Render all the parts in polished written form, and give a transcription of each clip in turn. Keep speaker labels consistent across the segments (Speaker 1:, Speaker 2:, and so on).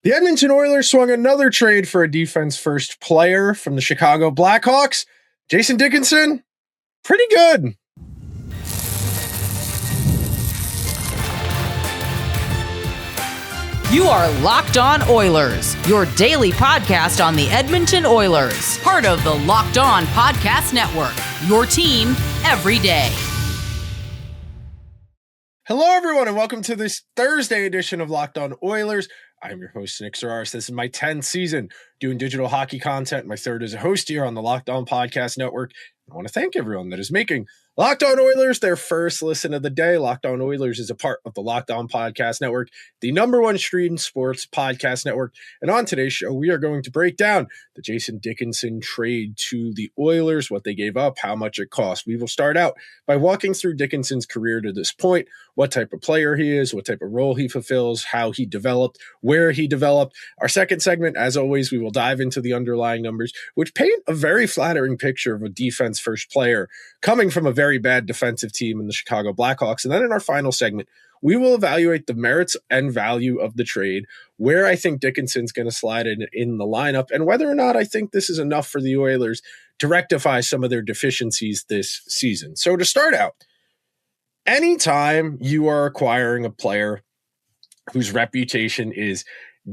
Speaker 1: The Edmonton Oilers swung another trade for a defense-first player from the Chicago Blackhawks. Jason Dickinson, pretty good.
Speaker 2: You are Locked On Oilers, your daily podcast on the Edmonton Oilers, part of the Locked On Podcast Network, your team every day.
Speaker 1: Hello, everyone, and welcome to this Thursday edition of Locked On Oilers. I'm your host, Nick Zararis. This is my 10th season doing digital hockey content, my third as a host here on the Locked On Podcast Network. I want to thank everyone that is making Locked On Oilers their first listen of the day. Locked On Oilers is a part of the Locked On Podcast Network, the number one streamed sports podcast network. And on today's show, we are going to break down the Jason Dickinson trade to the Oilers, what they gave up, how much it cost. We will start out by walking through Dickinson's career to this point, what type of player he is, what type of role he fulfills, how he developed, where he developed. Our second segment, as always, we will dive into the underlying numbers, which paint a very flattering picture of a defense-first player coming from a very bad defensive team in the Chicago Blackhawks. And then in our final segment, we will evaluate the merits and value of the trade, where I think Dickinson's going to slide in the lineup, and whether or not I think this is enough for the Oilers to rectify some of their deficiencies this season. So to start out, anytime you are acquiring a player whose reputation is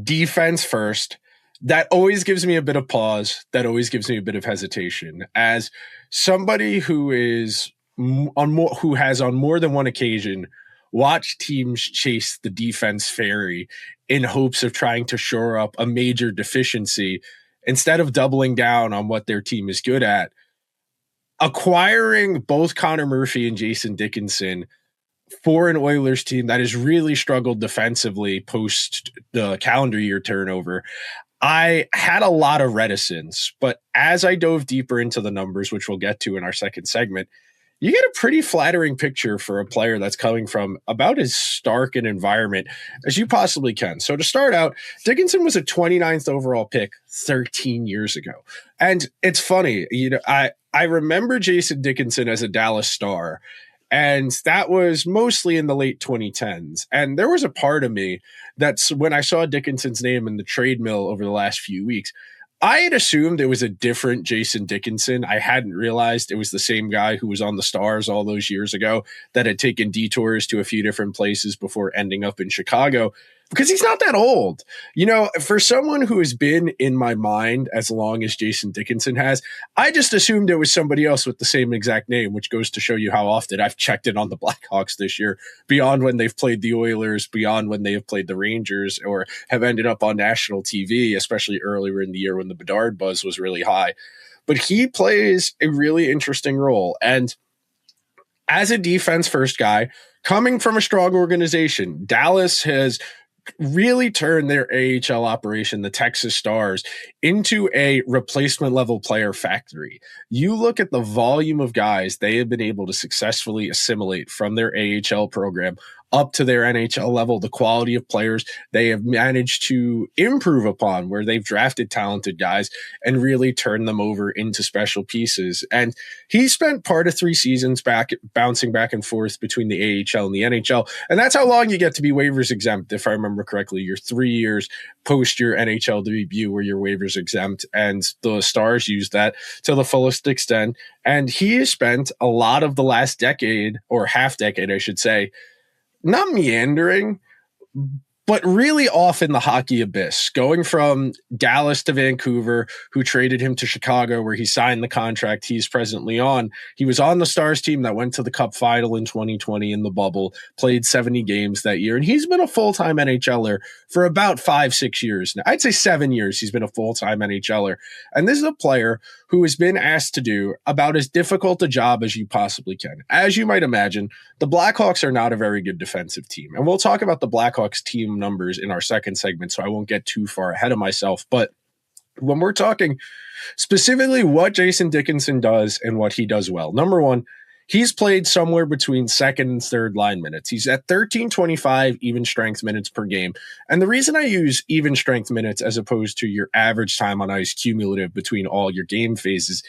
Speaker 1: defense first, that always gives me a bit of pause. That always gives me a bit of hesitation. As somebody who has on more than one occasion watched teams chase the defense ferry in hopes of trying to shore up a major deficiency instead of doubling down on what their team is good at, acquiring both Connor Murphy and Jason Dickinson for an Oilers team that has really struggled defensively post the calendar year turnover, I had a lot of reticence. But as I dove deeper into the numbers, which we'll get to in our second segment, you get a pretty flattering picture for a player that's coming from about as stark an environment as you possibly can. So to start out, Dickinson was a 29th overall pick 13 years ago. And it's funny, I remember Jason Dickinson as a Dallas Star, and that was mostly in the late 2010s. And there was a part of me that's when I saw Dickinson's name in the trade mill over the last few weeks, I had assumed it was a different Jason Dickinson. I hadn't realized it was the same guy who was on the Stars all those years ago that had taken detours to a few different places before ending up in Chicago, because he's not that old. For someone who has been in my mind as long as Jason Dickinson has, I just assumed it was somebody else with the same exact name, which goes to show you how often I've checked in on the Blackhawks this year, beyond when they've played the Oilers, beyond when they have played the Rangers, or have ended up on national TV, especially earlier in the year when the Bedard buzz was really high. But he plays a really interesting role. And as a defense first guy, coming from a strong organization, Dallas has really turned their AHL operation, the Texas Stars, into a replacement level player factory. You look at the volume of guys they have been able to successfully assimilate from their AHL program up to their NHL level, the quality of players they have managed to improve upon, where they've drafted talented guys and really turned them over into special pieces. And he spent part of 3 seasons bouncing back and forth between the AHL and the NHL. And that's how long you get to be waivers exempt, if I remember correctly. You're 3 years post your NHL debut where you're waivers exempt, and the Stars use that to the fullest extent. And he has spent a lot of the last decade, or half decade, I should say, not meandering, but really off in the hockey abyss, going from Dallas to Vancouver, who traded him to Chicago, where he signed the contract he's presently on. He was on the Stars team that went to the Cup final in 2020 in the bubble, played 70 games that year, and he's been a full-time NHLer for about 5-6 years now. I'd say 7 years he's been a full-time NHLer. And this is a player who has been asked to do about as difficult a job as you possibly can. As you might imagine, the Blackhawks are not a very good defensive team. And we'll talk about the Blackhawks team numbers in our second segment, so I won't get too far ahead of myself. But when we're talking specifically what Jason Dickinson does and what he does well, number one, he's played somewhere between second and third line minutes. He's at 13.25 even strength minutes per game. And the reason I use even strength minutes as opposed to your average time on ice cumulative between all your game phases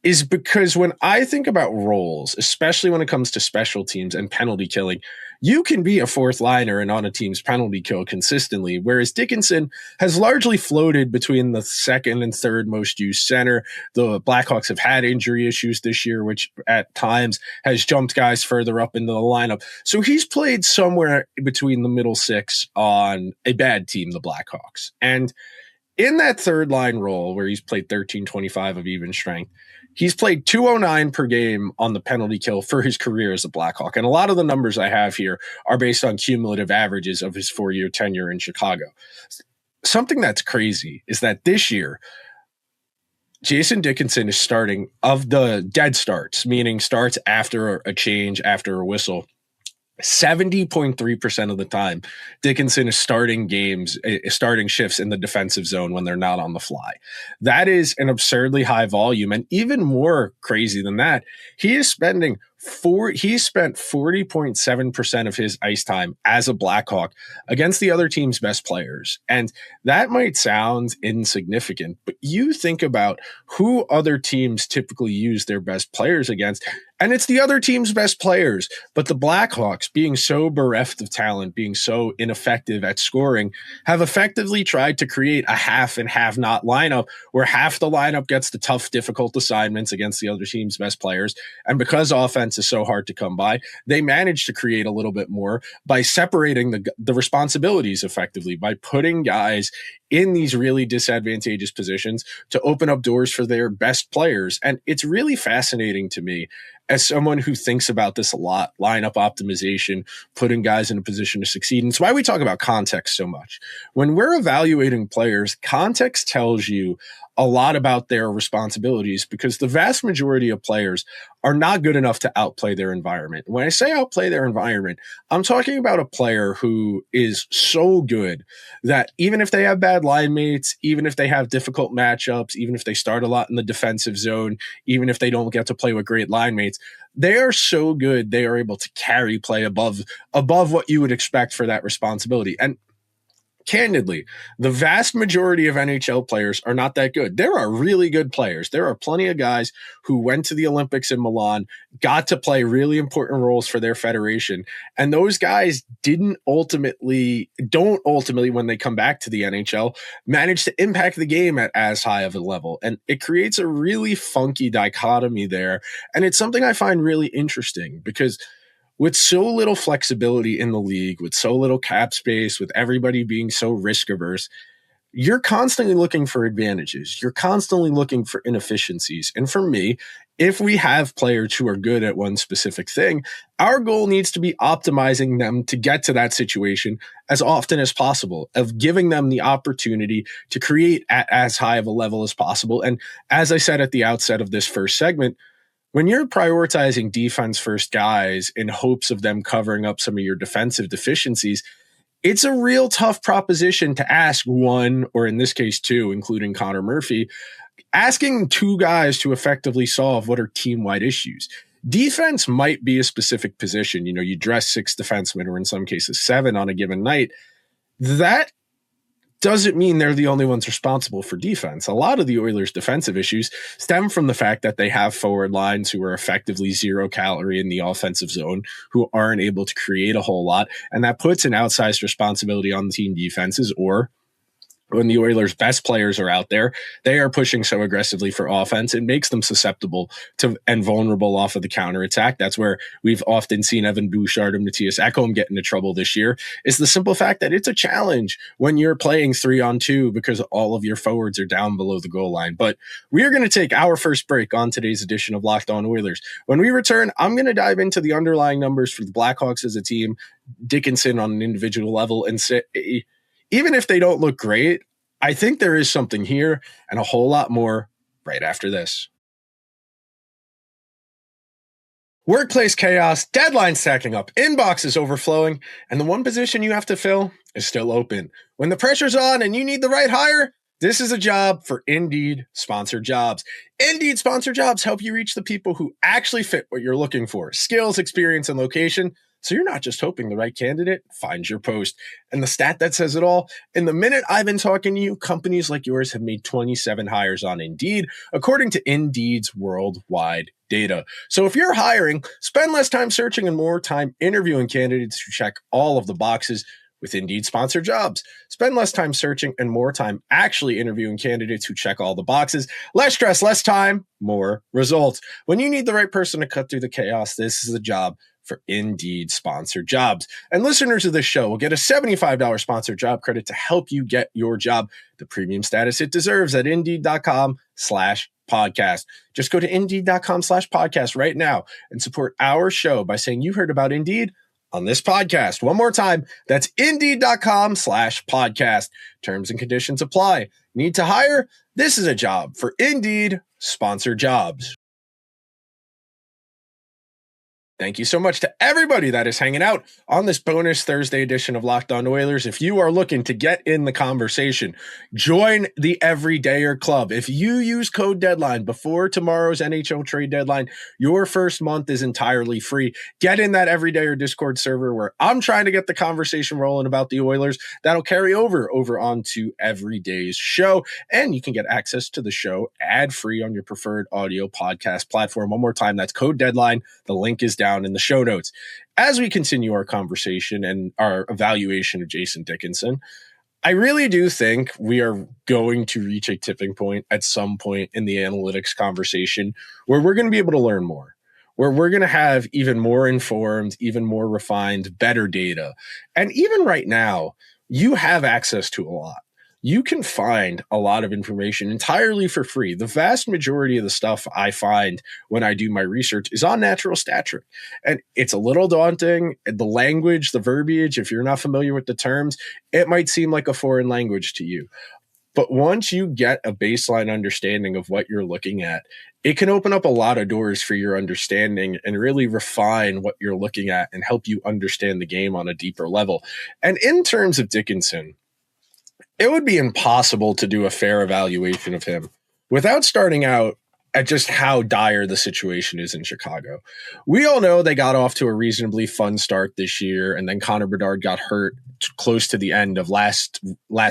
Speaker 1: is because when I think about roles, especially when it comes to special teams and penalty killing, you can be a fourth liner and on a team's penalty kill consistently, whereas Dickinson has largely floated between the second and third most used center. The Blackhawks have had injury issues this year, which at times has jumped guys further up into the lineup. So he's played somewhere between the middle six on a bad team, the Blackhawks. And in that third line role where he's played 13.25 of even strength, he's played 209 per game on the penalty kill for his career as a Blackhawk. And a lot of the numbers I have here are based on cumulative averages of his 4-year tenure in Chicago. Something that's crazy is that this year, Jason Dickinson is starting of the dead starts, meaning starts after a change, after a whistle. 70.3% of the time, Dickinson is starting shifts in the defensive zone when they're not on the fly. That is an absurdly high volume. And even more crazy than that, he spent 40.7% of his ice time as a Blackhawk against the other team's best players. And that might sound insignificant, but you think about who other teams typically use their best players against, and it's the other team's best players. But the Blackhawks, being so bereft of talent, being so ineffective at scoring, have effectively tried to create a half and half not lineup where half the lineup gets the tough, difficult assignments against the other team's best players. And because offense is so hard to come by, they manage to create a little bit more by separating the responsibilities effectively, by putting guys in these really disadvantageous positions to open up doors for their best players. And it's really fascinating to me as someone who thinks about this a lot, lineup optimization, putting guys in a position to succeed. And it's why we talk about context so much. When we're evaluating players, context tells you a lot about their responsibilities, because the vast majority of players are not good enough to outplay their environment. When I say outplay their environment, I'm talking about a player who is so good that even if they have bad line mates, even if they have difficult matchups, even if they start a lot in the defensive zone, even if they don't get to play with great line mates, they are so good they are able to carry play above what you would expect for that responsibility. And candidly, the vast majority of NHL players are not that good. There are really good players. There are plenty of guys who went to the Olympics in Milan, got to play really important roles for their federation. And those guys don't ultimately, when they come back to the NHL, manage to impact the game at as high of a level. And it creates a really funky dichotomy there. And it's something I find really interesting, because with so little flexibility in the league, with so little cap space, with everybody being so risk averse, you're constantly looking for advantages. You're constantly looking for inefficiencies. And for me, if we have players who are good at one specific thing, our goal needs to be optimizing them to get to that situation as often as possible, of giving them the opportunity to create at as high of a level as possible. And as I said at the outset of this first segment, when you're prioritizing defense first guys in hopes of them covering up some of your defensive deficiencies, it's a real tough proposition to ask one, or in this case two, including Connor Murphy, asking two guys to effectively solve what are team-wide issues. Defense might be a specific position. You know, you dress 6 defensemen, or in some cases 7 on a given night. That doesn't mean they're the only ones responsible for defense. A lot of the Oilers' defensive issues stem from the fact that they have forward lines who are effectively 0 calorie in the offensive zone, who aren't able to create a whole lot. And that puts an outsized responsibility on the team defenses, or when the Oilers' best players are out there, they are pushing so aggressively for offense, it makes them susceptible to and vulnerable off of the counterattack. That's where we've often seen Evan Bouchard and Matthias Ekholm get into trouble this year, is the simple fact that it's a challenge when you're playing 3-on-2 because all of your forwards are down below the goal line. But we are going to take our first break on today's edition of Locked On Oilers. When we return, I'm going to dive into the underlying numbers for the Blackhawks as a team, Dickinson on an individual level, and say, even if they don't look great, I think there is something here, and a whole lot more right after this. Workplace chaos, deadlines stacking up, inboxes overflowing, and the one position you have to fill is still open. When the pressure's on and you need the right hire, this is a job for Indeed Sponsored Jobs. Indeed Sponsored Jobs help you reach the people who actually fit what you're looking for: skills, experience, and location. So you're not just hoping the right candidate finds your post. And the stat that says it all, in the minute I've been talking to you, companies like yours have made 27 hires on Indeed, according to Indeed's worldwide data. So if you're hiring, spend less time searching and more time interviewing candidates who check all of the boxes with Indeed sponsored jobs. Spend less time searching and more time actually interviewing candidates who check all the boxes. Less stress, less time, more results. When you need the right person to cut through the chaos, this is the job for Indeed sponsored jobs. And listeners of this show will get a $75 sponsored job credit to help you get your job the premium status it deserves at Indeed.com/podcast. Just go to Indeed.com/podcast right now and support our show by saying you heard about Indeed on this podcast. One more time, that's Indeed.com/podcast. Terms and conditions apply. Need to hire? This is a job for Indeed sponsored jobs. Thank you so much to everybody that is hanging out on this bonus Thursday edition of Locked On Oilers. If you are looking to get in the conversation, join the Everydayer Club. If you use code DEADLINE before tomorrow's NHL trade deadline, your first month is entirely free. Get in that Everydayer Discord server where I'm trying to get the conversation rolling about the Oilers. That'll carry over onto Everyday's show, and you can get access to the show ad-free on your preferred audio podcast platform. One more time, that's code DEADLINE. The link is down in the show notes. As we continue our conversation and our evaluation of Jason Dickinson, I really do think we are going to reach a tipping point at some point in the analytics conversation where we're going to be able to learn more, where we're going to have even more informed, even more refined, better data. And even right now, you have access to a lot. You can find a lot of information entirely for free. The vast majority of the stuff I find when I do my research is on Natural Stat Trick. And it's a little daunting. The language, the verbiage, if you're not familiar with the terms, it might seem like a foreign language to you. But once you get a baseline understanding of what you're looking at, it can open up a lot of doors for your understanding and really refine what you're looking at and help you understand the game on a deeper level. And in terms of Dickinson, it would be impossible to do a fair evaluation of him without starting out at just how dire the situation is in Chicago. We all know they got off to a reasonably fun start this year, and then Connor Bedard got hurt close to the end of last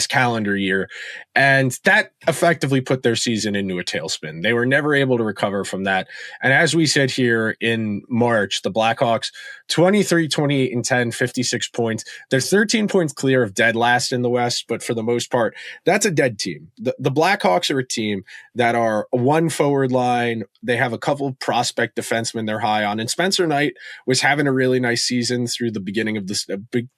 Speaker 1: calendar year, and that effectively put their season into a tailspin. They were never able to recover from that. And as we said here in March, the Blackhawks 23, 28, and 10, 56 points. They're 13 points clear of dead last in the West, but for the most part, that's a dead team. The Blackhawks are a team that are one forward line. They have a couple prospect defensemen they're high on, and Spencer Knight was having a really nice season through the beginning of this,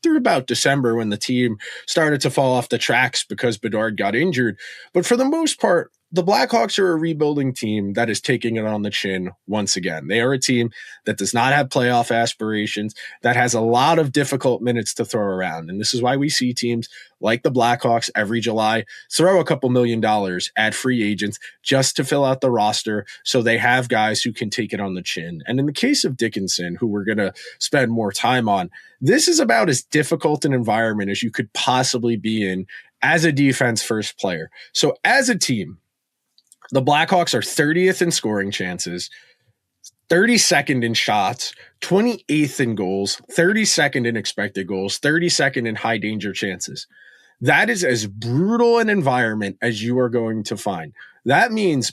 Speaker 1: through about December, when the team started to fall off the tracks because Bedard got injured. But for the most part, the Blackhawks are a rebuilding team that is taking it on the chin once again. They are a team that does not have playoff aspirations, that has a lot of difficult minutes to throw around. And this is why we see teams like the Blackhawks every July throw a couple $1 million at free agents just to fill out the roster so they have guys who can take it on the chin. And in the case of Dickinson, who we're going to spend more time on, this is about as difficult an environment as you could possibly be in as a defense-first player. So as a team, the Blackhawks are 30th in scoring chances, 32nd in shots, 28th in goals, 32nd in expected goals, 32nd in high danger chances. That is as brutal an environment as you are going to find. That means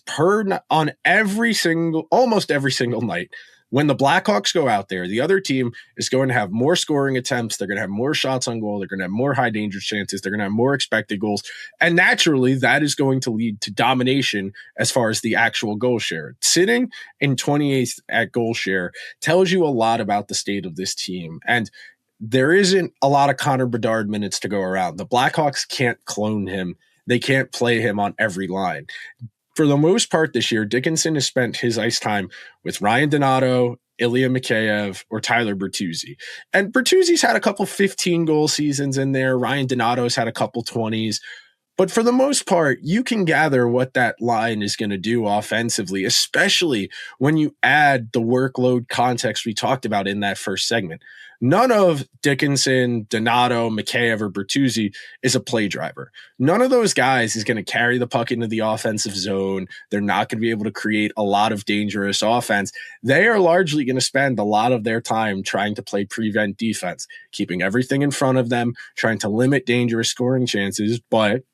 Speaker 1: on almost every single night, when the Blackhawks go out there, the other team is going to have more scoring attempts. They're going to have more shots on goal. They're going to have more high danger chances. They're going to have more expected goals. And naturally, that is going to lead to domination as far as the actual goal share. Sitting in 28th at goal share tells you a lot about the state of this team. And there isn't a lot of Connor Bedard minutes to go around. The Blackhawks can't clone him. They can't play him on every line. For the most part this year, Dickinson has spent his ice time with Ryan Donato, Ilya Mikheyev, or Tyler Bertuzzi. And Bertuzzi's had a couple 15-goal seasons in there. Ryan Donato's had a couple 20s. But for the most part, you can gather what that line is going to do offensively, especially when you add the workload context we talked about in that first segment. None of Dickinson, Donato, Mikheyev, or Bertuzzi is a play driver. None of those guys is going to carry the puck into the offensive zone. They're not going to be able to create a lot of dangerous offense. They are largely going to spend a lot of their time trying to play prevent defense, keeping everything in front of them, trying to limit dangerous scoring chances, but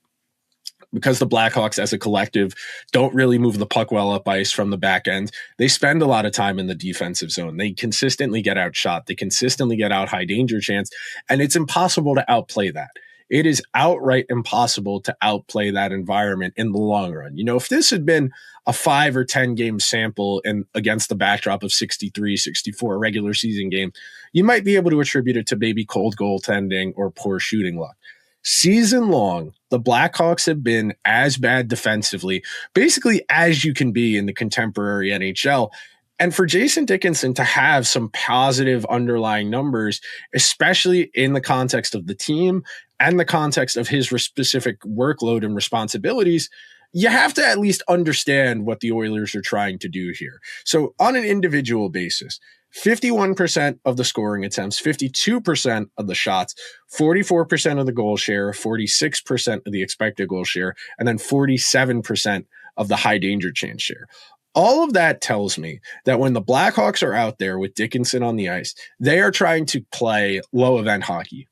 Speaker 1: because the Blackhawks as a collective don't really move the puck well up ice from the back end, they spend a lot of time in the defensive zone. They consistently get outshot. They consistently get out high danger chance, and it's impossible to outplay that. It is outright impossible to outplay that environment in the long run. If this had been a 5 or 10 game sample and against the backdrop of 63, 64 regular season game, you might be able to attribute it to maybe cold goaltending or poor shooting luck. Season long, the Blackhawks have been as bad defensively, basically as you can be in the contemporary NHL. And for Jason Dickinson to have some positive underlying numbers, especially in the context of the team and the context of his specific workload and responsibilities, you have to at least understand what the Oilers are trying to do here. So on an individual basis, 51% of the scoring attempts, 52% of the shots, 44% of the goal share, 46% of the expected goal share, and then 47% of the high danger chance share. All of that tells me that when the Blackhawks are out there with Dickinson on the ice, they are trying to play low event hockey.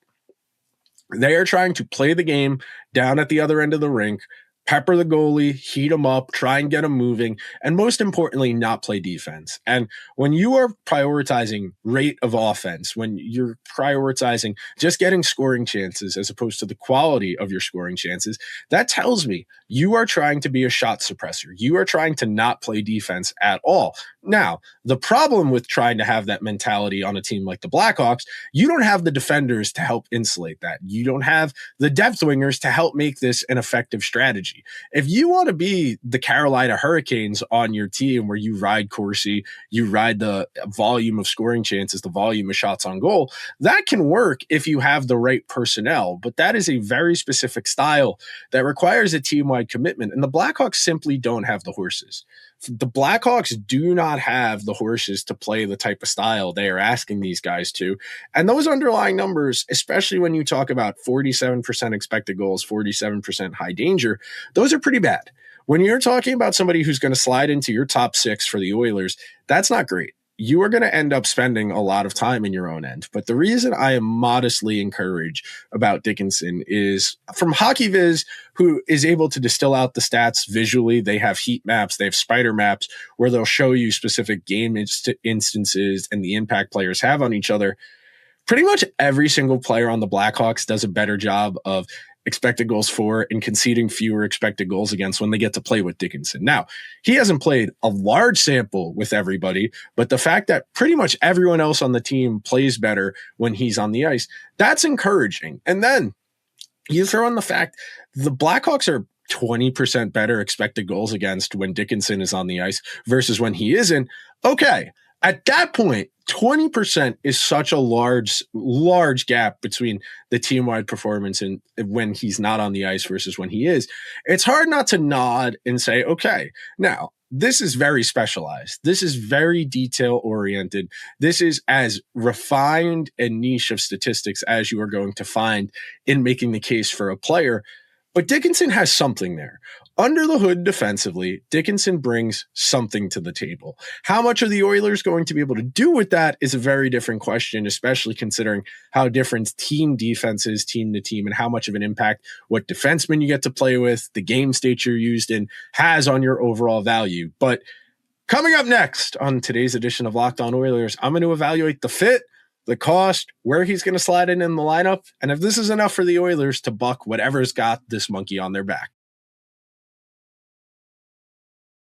Speaker 1: They are trying to play the game down at the other end of the rink, pepper the goalie, heat him up, try and get him moving, and most importantly, not play defense. And when you are prioritizing rate of offense, when you're prioritizing just getting scoring chances as opposed to the quality of your scoring chances, that tells me you are trying to be a shot suppressor. You are trying to not play defense at all. Now, the problem with trying to have that mentality on a team like the Blackhawks, you don't have the defenders to help insulate that. You don't have the depth wingers to help make this an effective strategy. If you want to be the Carolina Hurricanes on your team where you ride Corsi, you ride the volume of scoring chances, the volume of shots on goal, that can work if you have the right personnel. But that is a very specific style that requires a team-wide commitment. And the Blackhawks simply don't have the horses. The Blackhawks do not have the horses to play the type of style they are asking these guys to. And those underlying numbers, especially when you talk about 47% expected goals, 47% high danger, those are pretty bad. When you're talking about somebody who's going to slide into your top 6 for the Oilers, that's not great. You are going to end up spending a lot of time in your own end. But the reason I am modestly encouraged about Dickinson is from HockeyViz, who is able to distill out the stats visually. They have heat maps, they have spider maps where they'll show you specific game instances and the impact players have on each other. Pretty much every single player on the Blackhawks does a better job of expected goals for and conceding fewer expected goals against when they get to play with Dickinson. Now, he hasn't played a large sample with everybody, but the fact that pretty much everyone else on the team plays better when he's on the ice, that's encouraging. And then you throw in the fact the Blackhawks are 20% better expected goals against when Dickinson is on the ice versus when he isn't. Okay, at that point, 20% is such a large gap between the team-wide performance and when he's not on the ice versus when he is. It's hard not to nod and say, okay, now this is very specialized. This is very detail-oriented. This is as refined and niche of statistics as you are going to find in making the case for a player. But Dickinson has something there. Under the hood defensively, Dickinson brings something to the table. How much are the Oilers going to be able to do with that is a very different question, especially considering how different team defense is team to team and how much of an impact what defenseman you get to play with, the game state you're used in, has on your overall value. But coming up next on today's edition of Locked On Oilers, I'm going to evaluate the fit, the cost, where he's going to slide in the lineup, and if this is enough for the Oilers to buck whatever's got this monkey on their back.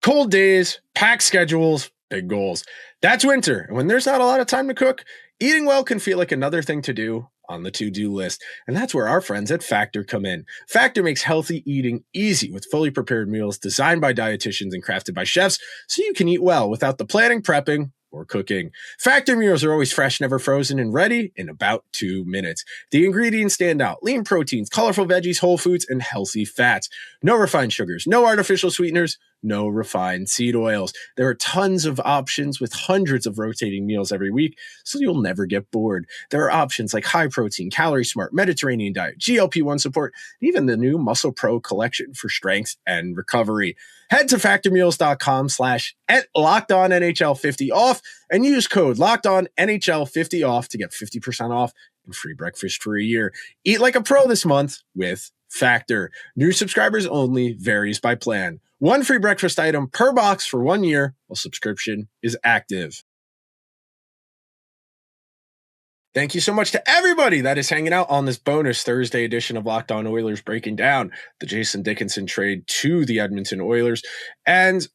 Speaker 1: Cold days, packed schedules, big goals. That's winter. And when there's not a lot of time to cook, eating well can feel like another thing to do on the to-do list. And that's where our friends at Factor come in. Factor makes healthy eating easy with fully prepared meals designed by dietitians and crafted by chefs so you can eat well without the planning, prepping, or cooking. Factor meals are always fresh, never frozen, and ready in about 2 minutes. The ingredients stand out: lean proteins, colorful veggies, whole foods, and healthy fats. No refined sugars, no artificial sweeteners, no refined seed oils. There are tons of options with hundreds of rotating meals every week, so you'll never get bored. There are options like high protein, calorie smart, Mediterranean diet, GLP-1 support, and even the new Muscle Pro collection for strength and recovery. Head to factormeals.com/LockedOnNHL50 off and use code LockedOnNHL50 off to get 50% off and free breakfast for a year. Eat like a pro this month with Factor. New subscribers only, varies by plan. One free breakfast item per box for 1 year while subscription is active. Thank you so much to everybody that is hanging out on this bonus Thursday edition of Locked On Oilers, breaking down the Jason Dickinson trade to the Edmonton Oilers. And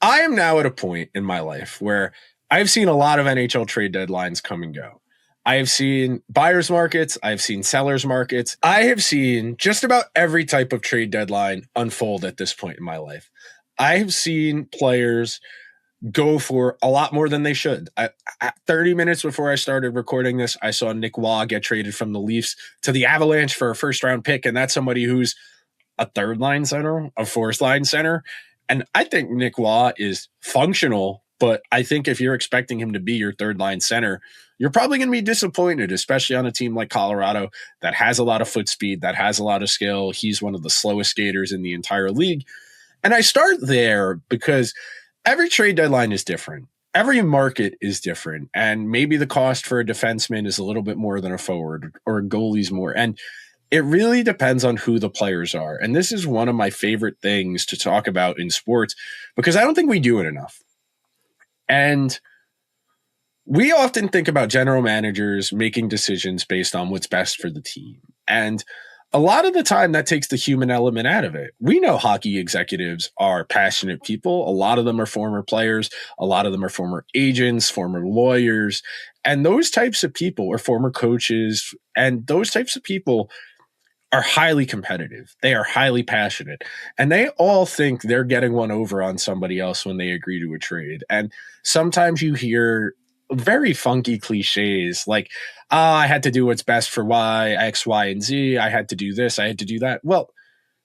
Speaker 1: I am now at a point in my life where I've seen a lot of NHL trade deadlines come and go. I have seen buyers markets. I've seen sellers markets. I have seen just about every type of trade deadline unfold at this point in my life. I have seen players go for a lot more than they should. 30 minutes before I started recording this, I saw Nick Waugh get traded from the Leafs to the Avalanche for a first-round pick, and that's somebody who's a third-line center, a fourth-line center. And I think Nick Waugh is functional, but I think if you're expecting him to be your third-line center, you're probably going to be disappointed, especially on a team like Colorado that has a lot of foot speed, that has a lot of skill. He's one of the slowest skaters in the entire league. And I start there because every trade deadline is different. Every market is different. And maybe the cost for a defenseman is a little bit more than a forward, or a goalie's more. And it really depends on who the players are. And this is one of my favorite things to talk about in sports because I don't think we do it enough. And we often think about general managers making decisions based on what's best for the team. And a lot of the time that takes the human element out of it. We know hockey executives are passionate people. A lot of them are former players. A lot of them are former agents, former lawyers, and those types of people are former coaches. And those types of people are highly competitive. They are highly passionate, and they all think they're getting one over on somebody else when they agree to a trade. And sometimes you hear very funky cliches like, I had to do what's best for Y, X, Y, and Z. I had to do this. I had to do that. Well,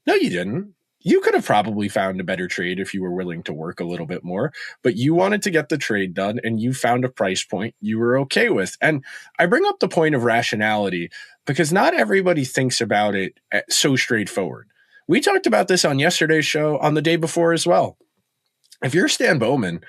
Speaker 1: no, you didn't. You could have probably found a better trade if you were willing to work a little bit more, but you wanted to get the trade done and you found a price point you were okay with. And I bring up the point of rationality because not everybody thinks about it so straightforward. We talked about this on yesterday's show, on the day before as well. If you're Stan Bowman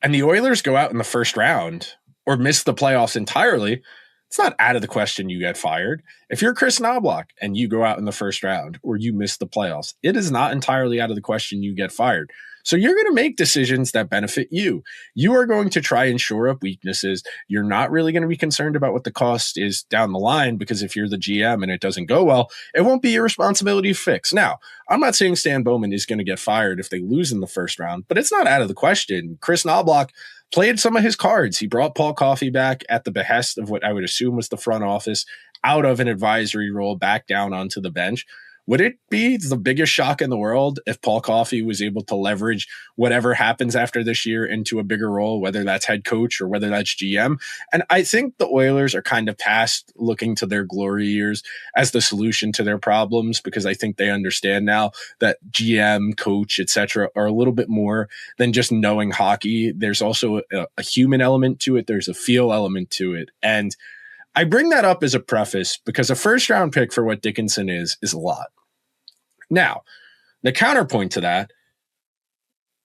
Speaker 1: and the Oilers go out in the first round or miss the playoffs entirely, it's not out of the question you get fired. If you're Chris Knobloch and you go out in the first round or you miss the playoffs, it is not entirely out of the question you get fired. So you're going to make decisions that benefit you. You are going to try and shore up weaknesses. You're not really going to be concerned about what the cost is down the line because if you're the GM and it doesn't go well, it won't be your responsibility to fix. Now, I'm not saying Stan Bowman is going to get fired if they lose in the first round, but it's not out of the question. Chris Knobloch played some of his cards. He brought Paul Coffey back at the behest of what I would assume was the front office out of an advisory role back down onto the bench. Would it be the biggest shock in the world if Paul Coffey was able to leverage whatever happens after this year into a bigger role, whether that's head coach or whether that's GM? And I think the Oilers are kind of past looking to their glory years as the solution to their problems because I think they understand now that GM, coach, etc. are a little bit more than just knowing hockey. There's also a human element to it. There's a feel element to it. And I bring that up as a preface because a first-round pick for what Dickinson is a lot. Now, the counterpoint to that,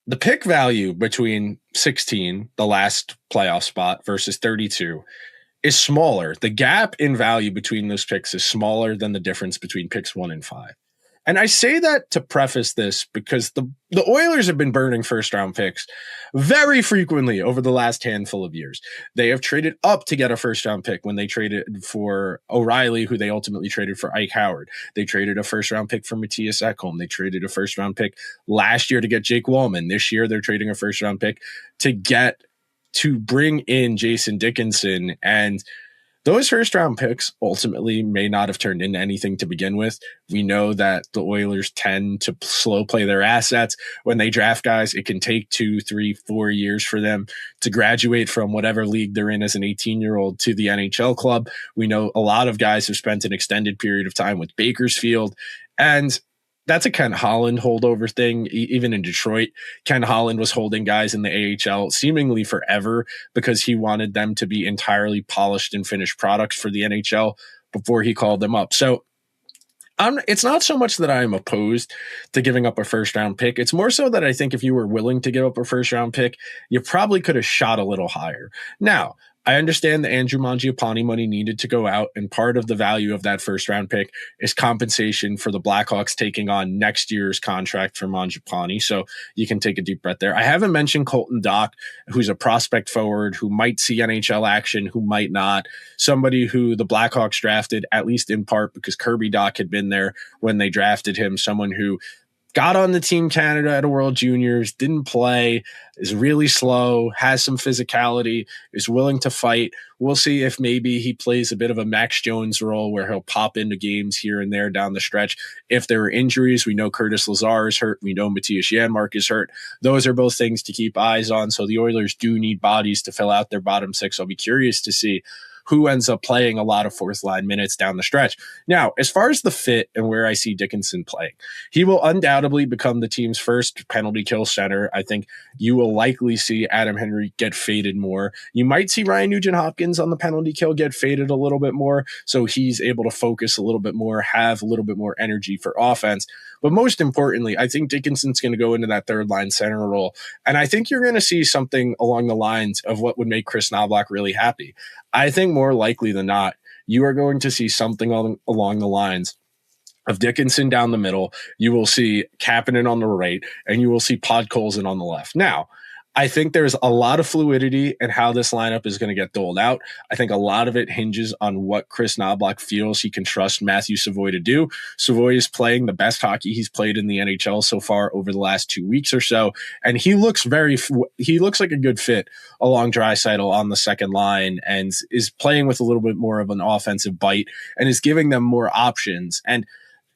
Speaker 1: the pick value between 16, the last playoff spot, versus 32 is smaller. The gap in value between those picks is smaller than the difference between picks 1 and 5. And I say that to preface this because the Oilers have been burning first-round picks very frequently over the last handful of years. They have traded up to get a first-round pick when they traded for O'Reilly, who they ultimately traded for Ike Howard. They traded a first-round pick for Matthias Ekholm. They traded a first-round pick last year to get Jake Wallman. This year, they're trading a first-round pick to bring in Jason Dickinson. And those first-round picks ultimately may not have turned into anything to begin with. We know that the Oilers tend to slow play their assets. When they draft guys, it can take 2, 3, 4 years for them to graduate from whatever league they're in as an 18-year-old to the NHL club. We know a lot of guys have spent an extended period of time with Bakersfield. And that's a Ken Holland holdover thing. Even in Detroit, Ken Holland was holding guys in the AHL seemingly forever because he wanted them to be entirely polished and finished products for the NHL before he called them up. So it's not so much that I'm opposed to giving up a first round pick. It's more so that I think if you were willing to give up a first round pick, you probably could have shot a little higher. Now, I understand the Andrew Mangiapane money needed to go out, and part of the value of that first round pick is compensation for the Blackhawks taking on next year's contract for Mangiapane. So you can take a deep breath there. I haven't mentioned Colton Dach, who's a prospect forward who might see NHL action, who might not. Somebody who the Blackhawks drafted, at least in part because Kirby Dach had been there when they drafted him. Someone who got on the Team Canada at a World Juniors, didn't play, is really slow, has some physicality, is willing to fight. We'll see if maybe he plays a bit of a Max Jones role where he'll pop into games here and there down the stretch. If there are injuries, we know Curtis Lazar is hurt. We know Matthias Janmark is hurt. Those are both things to keep eyes on. So the Oilers do need bodies to fill out their bottom six. I'll be curious to see who ends up playing a lot of fourth line minutes down the stretch. Now, as far as the fit and where I see Dickinson playing, he will undoubtedly become the team's first penalty kill center. I think you will likely see Adam Henrique get faded more. You might see Ryan Nugent-Hopkins on the penalty kill get faded a little bit more, so he's able to focus a little bit more, have a little bit more energy for offense. But most importantly, I think Dickinson's going to go into that third line center role. And I think you're going to see something along the lines of what would make Chris Knoblauch really happy. I think more likely than not, you are going to see something along the lines of Dickinson down the middle. You will see Kapanen on the right, and you will see Podkolzin on the left. Now, I think there's a lot of fluidity in how this lineup is going to get doled out. I think a lot of it hinges on what Chris Knoblauch feels he can trust Matthew Savoie to do. Savoie is playing the best hockey he's played in the NHL so far over the last 2 weeks or so, and he looks like a good fit along Draisaitl on the second line and is playing with a little bit more of an offensive bite and is giving them more options. And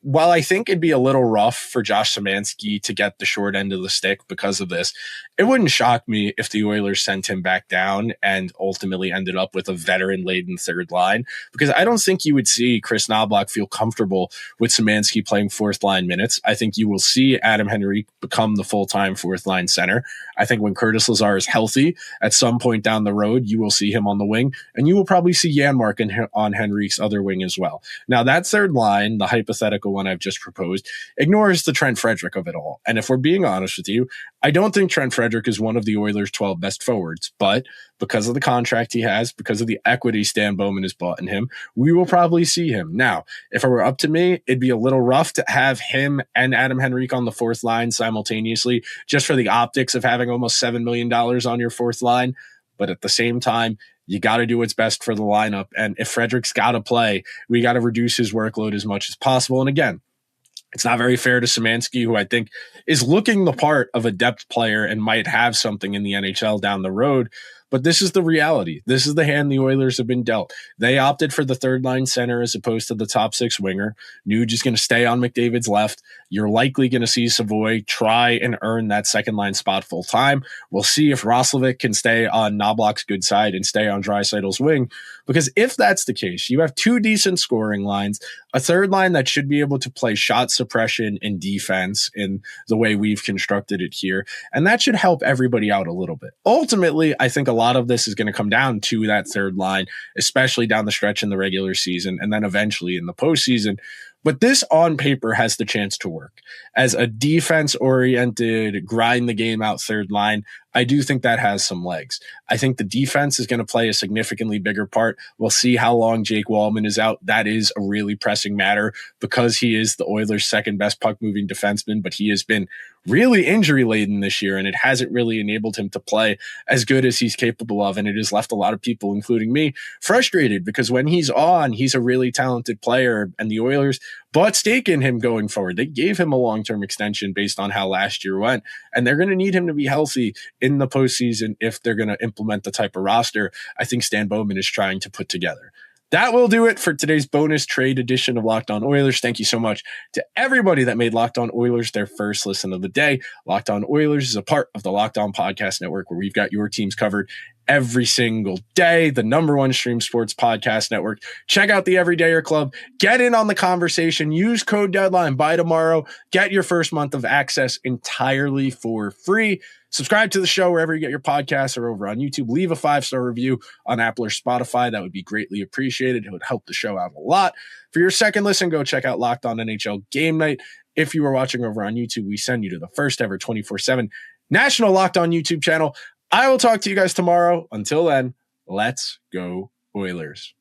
Speaker 1: while I think it'd be a little rough for Josh Szymanski to get the short end of the stick because of this, it wouldn't shock me if the Oilers sent him back down and ultimately ended up with a veteran-laden third line, because I don't think you would see Chris Knoblauch feel comfortable with Szymanski playing fourth line minutes. I think you will see Adam Henrique become the full-time fourth line center. I think when Curtis Lazar is healthy, at some point down the road, you will see him on the wing, and you will probably see Janmark on Henrique's other wing as well. Now, that third line, the hypothetical one I've just proposed, ignores the Trent Frederic of it all. And if we're being honest with you, I don't think Trent Frederic is one of the Oilers' 12 best forwards, but because of the contract he has, because of the equity Stan Bowman has bought in him, we will probably see him. Now, if it were up to me, it'd be a little rough to have him and Adam Henrique on the fourth line simultaneously, just for the optics of having almost $7 million on your fourth line. But at the same time, you got to do what's best for the lineup. And if Frederick's got to play, we got to reduce his workload as much as possible. And again, it's not very fair to Szymanski, who I think is looking the part of a depth player and might have something in the NHL down the road. But this is the reality. This is the hand the Oilers have been dealt. They opted for the third line center as opposed to the top six winger. Nuge is going to stay on McDavid's left. You're likely going to see Savoie try and earn that second line spot full time. We'll see if Roslovic can stay on Knoblauch's good side and stay on Draisaitl's wing. Because if that's the case, you have two decent scoring lines, a third line that should be able to play shot suppression and defense in the way we've constructed it here. And that should help everybody out a little bit. Ultimately, I think a lot of this is going to come down to that third line, especially down the stretch in the regular season and then eventually in the postseason. But this on paper has the chance to work. As a defense-oriented, grind the game out third line, I do think that has some legs. I think the defense is going to play a significantly bigger part. We'll see how long Jake Wallman is out. That is a really pressing matter because he is the Oilers' second best puck-moving defenseman, but he has been really injury-laden this year, and it hasn't really enabled him to play as good as he's capable of, and it has left a lot of people, including me, frustrated because when he's on, he's a really talented player, and the Oilers bought stake in him going forward. They gave him a long-term extension based on how last year went, and they're going to need him to be healthy in the postseason if they're going to implement the type of roster I think Stan Bowman is trying to put together. That will do it for today's bonus trade edition of Locked On Oilers. Thank you so much to everybody that made Locked On Oilers their first listen of the day. Locked On Oilers is a part of the Locked On Podcast Network, where we've got your teams covered every single day. The #1 stream sports podcast network. Check out the Everydayer Club. Get in on the conversation. Use code DEADLINE by tomorrow. Get your first month of access entirely for free. Subscribe to the show wherever you get your podcasts or over on YouTube. Leave a 5-star review on Apple or Spotify. That would be greatly appreciated. It would help the show out a lot. For your second listen, go check out Locked On NHL Game Night. If you are watching over on YouTube, we send you to the first ever 24/7 national Locked On YouTube channel. I will talk to you guys tomorrow. Until then, let's go Oilers.